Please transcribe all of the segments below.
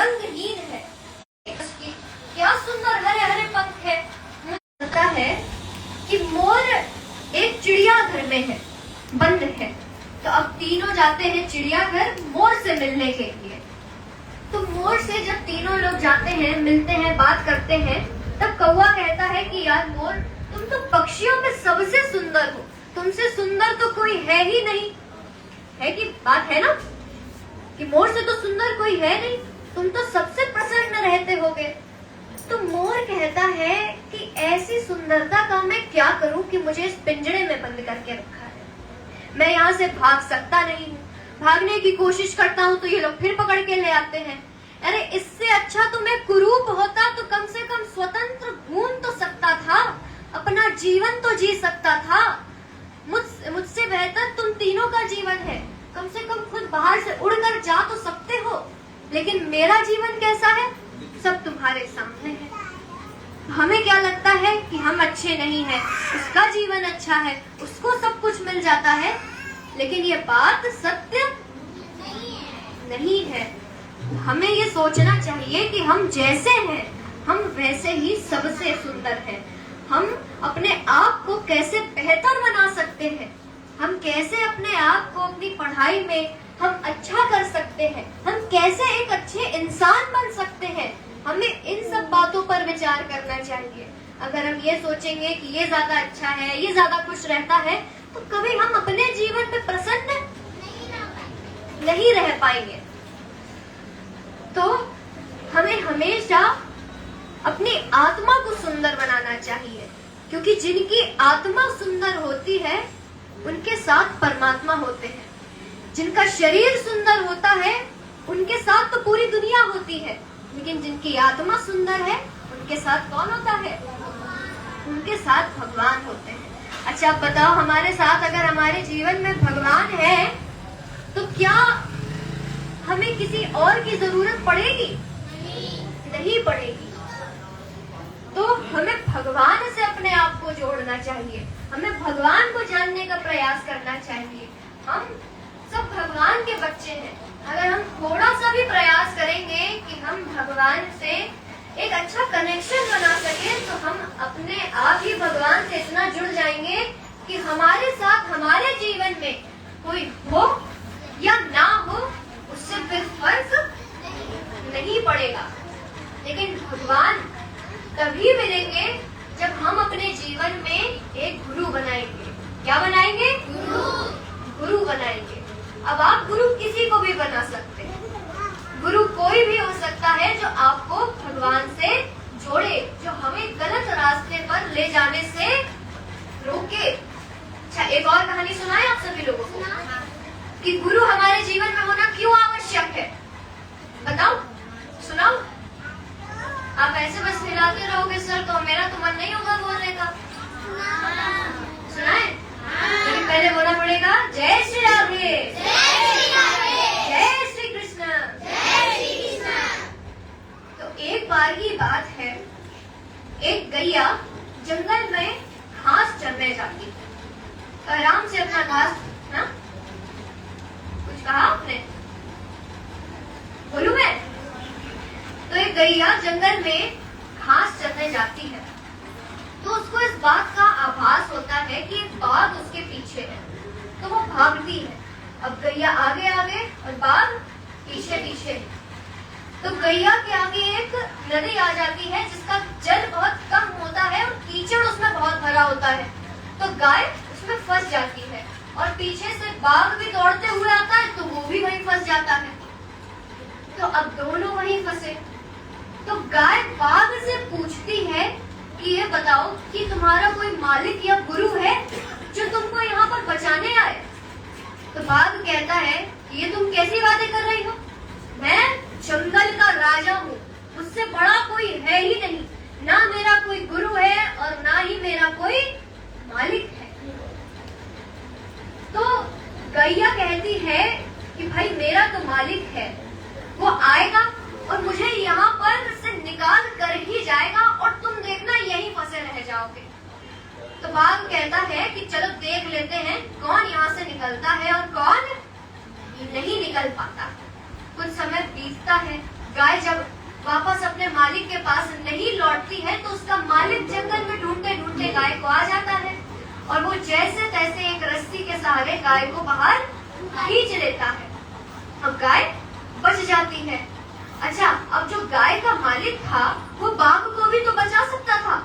रंगहीन है। इसकी क्या सुंदर हरे हरे पंख है। पता है कि मोर एक चिड़ियाघर में है, बंद है। तो अब तीनों जाते हैं चिड़ियाघर मोर से मिलने के लिए। तो मोर से जब तीनों लोग जाते हैं, मिलते हैं, बात करते हैं, तब कौवा कहता है कि यार मोर, तुम तो पक्षियों में सबसे सुंदर हो, तुमसे सुंदर तो कोई है ही नहीं। है कि बात है ना कि मोर से तो सुंदर कोई है नहीं, तुम तो सबसे प्रसन्न रहते होगे। तो मोर कहता है कि ऐसी सुंदरता का मैं क्या करूं कि मुझे इस पिंजरे में बंद करके रखा है। मैं यहाँ से भाग सकता नहीं हूँ, भागने की कोशिश करता हूँ तो ये लोग फिर पकड़ के ले आते हैं। अरे इससे अच्छा तो मैं कुरूप होता तो कम से कम स्वतंत्र घूम तो सकता था, अपना जीवन तो जी सकता था। मुझसे बेहतर तुम तीनों का जीवन है, कम से कम खुद बाहर से उड़कर जा तो सकते हो। लेकिन मेरा जीवन कैसा है, सब तुम्हारे सामने है। हमें क्या लगता है कि हम अच्छे नहीं हैं, उसका जीवन अच्छा है, उसको सब कुछ मिल जाता है। लेकिन ये बात सत्य नहीं है। हमें ये सोचना चाहिए कि हम जैसे हैं, हम वैसे ही सबसे सुंदर हैं। हम अपने आप को कैसे बेहतर बना सकते हैं, हम कैसे अपने आप को अपनी पढ़ाई में हम अच्छा कर सकते हैं, हम कैसे एक अच्छे इंसान बन सकते हैं। हमें इन सब बातों पर विचार करना चाहिए। अगर हम ये सोचेंगे कि ये ज्यादा अच्छा है, ये ज्यादा खुश रहता है, तो कभी हम अपने जीवन में प्रसन्न नहीं रह पाएंगे। तो हमें हमेशा अपनी आत्मा को सुंदर बनाना चाहिए, क्योंकि जिनकी आत्मा सुंदर होती है उनके साथ परमात्मा होते हैं। जिनका शरीर सुंदर होता है उनके साथ तो पूरी दुनिया होती है, लेकिन जिनकी आत्मा सुंदर है उनके साथ कौन होता है, उनके साथ भगवान होते हैं। अच्छा आप बताओ, हमारे साथ अगर हमारे जीवन में भगवान है तो क्या हमें किसी और की जरूरत पड़ेगी? नहीं पड़ेगी। तो हमें भगवान से अपने आप को जोड़ना चाहिए, हमें भगवान को जानने का प्रयास करना चाहिए। हम सब भगवान के बच्चे हैं। अगर हम थोड़ा सा भी प्रयास करेंगे कि हम भगवान से एक अच्छा कनेक्शन बना सके, तो हम अपने आप ही भगवान से इतना जुड़ जाएंगे कि हमारे साथ हमारे जीवन में कोई हो या ना हो उससे फिर फर्क नहीं पड़ेगा। लेकिन भगवान तभी मिलेंगे जब हम अपने जीवन में एक गुरु बनाएंगे। क्या बनाएंगे? गुरु बनाएंगे। अब आप गुरु किसी को भी बना सकते हैं, गुरु कोई भी हो सकता है जो आपको भगवान से जोड़े, जो हमें गलत रास्ते पर ले जाने से रोके। अच्छा एक और कहानी सुनाए आप सभी लोगों को कि गुरु हमारे जीवन में होना क्यों आवश्यक है। बताओ, सुनाओ। आप ऐसे बस हिलाते रहोगे सर, तो मेरा तो मन नहीं होगा बोलने का। सुनाए? लेकिन पहले बोलना पड़ेगा जय श्री राधे, जय श्री कृष्ण। तो एक बार की बात है, एक गैया जंगल में घास चरने जाती है। तो आराम से अपना घास, ना कुछ कहा आपने? बोलूं मैं? तो एक गैया जंगल में घास चरने जाती है, तो उसको इस बात का आभास होता है कि एक बाघ उसके पीछे है, तो वो भागती है। अब गैया आगे आगे और बाघ पीछे पीछे। तो गैया के आगे एक नदी आ जाती है जिसका जल बहुत कम होता है और कीचड़ उसमें बहुत भरा होता है। तो गाय उसमें फंस जाती है और पीछे से बाघ भी दौड़ते हुए आता है, तो वो भी वहीं फंस जाता है। तो अब दोनों वहीं फंसे। तो गाय बाघ से पूछती है कि ये बताओ कि तुम्हारा कोई मालिक या गुरु है जो तुमको यहाँ पर बचाने आए? तो बाघ कहता है कि ये तुम कैसी बातें कर रही हो, मैं जंगल का राजा हूँ, मुझसे बड़ा कोई है ही नहीं, ना मेरा कोई गुरु है और ना ही मेरा कोई मालिक है। तो गैया कहती है कि भाई मेरा तो मालिक है, वो आएगा और मुझे यहाँ पर से निकाल कर ही जाएगा और तुम देखना यहीं फंसे रह जाओगे। तो बाघ कहता है कि चलो देख लेते हैं कौन यहाँ से निकलता है और कौन नहीं निकल पाता। कुछ समय बीतता है, गाय जब वापस अपने मालिक के पास नहीं लौटती है तो उसका मालिक जंगल में ढूंढते ढूंढते गाय को आ जाता है और वो जैसे तैसे एक रस्सी के सहारे गाय को बाहर खींच लेता है। अब गाय बच जाती है। अच्छा, अब जो गाय का मालिक था वो बाघ को भी तो बचा सकता था,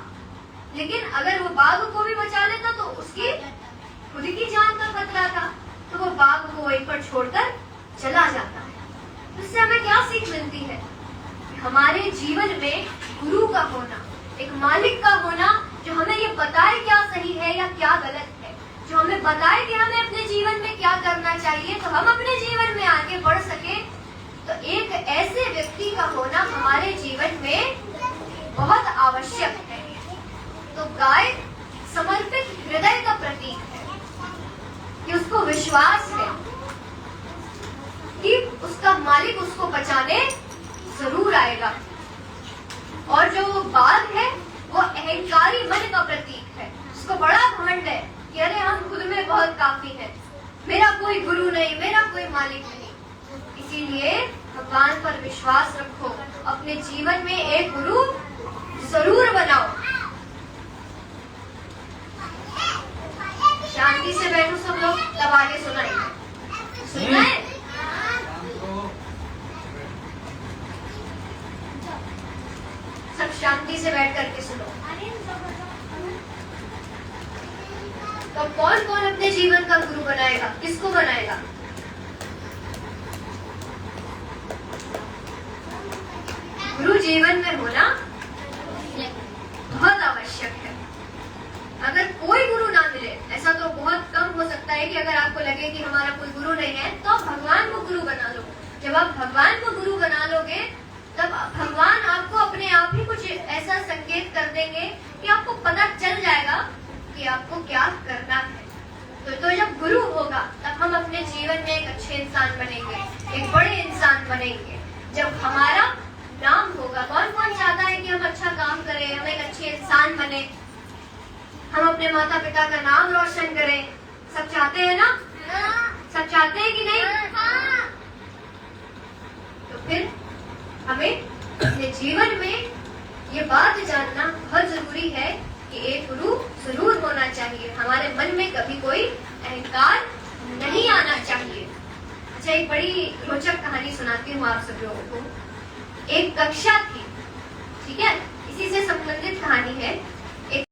लेकिन अगर वो बाघ को भी बचा लेता तो उसकी खुद की जान का खतरा था, तो वो बाघ को वहीं पर छोड़कर चला जाता है। इससे हमें क्या सीख मिलती है? हमारे जीवन में गुरु का होना, एक मालिक का होना जो हमें ये बताए क्या सही है या क्या गलत है, जो हमें बताए कि हमें अपने जीवन में क्या करना चाहिए तो हम अपने जीवन में आगे बढ़ सके। तो एक ऐसे व्यक्ति का होना हमारे जीवन में बहुत आवश्यक है। तो गाय समर्पित हृदय का प्रतीक है कि उसको विश्वास है कि उसका मालिक उसको बचाने जरूर आएगा। और जो बाघ है वो अहंकारी मन का प्रतीक है, उसको बड़ा घमंड है कि अरे हम खुद में बहुत काफी हैं, मेरा कोई गुरु नहीं, मेरा कोई मालिक नहीं। इसीलिए भगवान पर विश्वास रखो, अपने जीवन में एक गुरु जरूर बनाओ। शांति से बैठो सब लोग, तब आगे सुनाएंगे। सुनना है? सब शांति से बैठ करके सुनो। तो कौन कौन अपने जीवन का गुरु बनाएगा? किसको बनाएगा? गुरु जीवन में होना बहुत आवश्यक है। अगर कोई गुरु ना मिले, ऐसा तो बहुत कम हो सकता है कि अगर आपको लगे कि हमारा कोई गुरु नहीं है तो आप भगवान को गुरु बना लो। जब आप भगवान को गुरु बना लोगे तब भगवान आपको अपने आप ही कुछ ऐसा संकेत कर देंगे कि आपको पता चल जाएगा कि आपको क्या करना है। तो जब गुरु होगा तब हम अपने जीवन में एक अच्छे इंसान बनेंगे, एक बड़े इंसान बनेंगे। जब हमारा नाम होगा, कौन कौन चाहता है कि हम अच्छा काम करें, हम एक अच्छे इंसान बने, हम अपने माता पिता का नाम रोशन करें? सब चाहते हैं ना? सब चाहते हैं कि नहीं? तो फिर हमें अपने जीवन में ये बात जानना बहुत जरूरी है कि एक गुरु जरूर होना चाहिए। हमारे मन में कभी कोई अहंकार नहीं आना चाहिए। अच्छा, एक बड़ी रोचक कहानी सुनाती हूँ आप सब लोगों को। एक कक्षा थी, ठीक है, इसी से संबंधित कहानी है।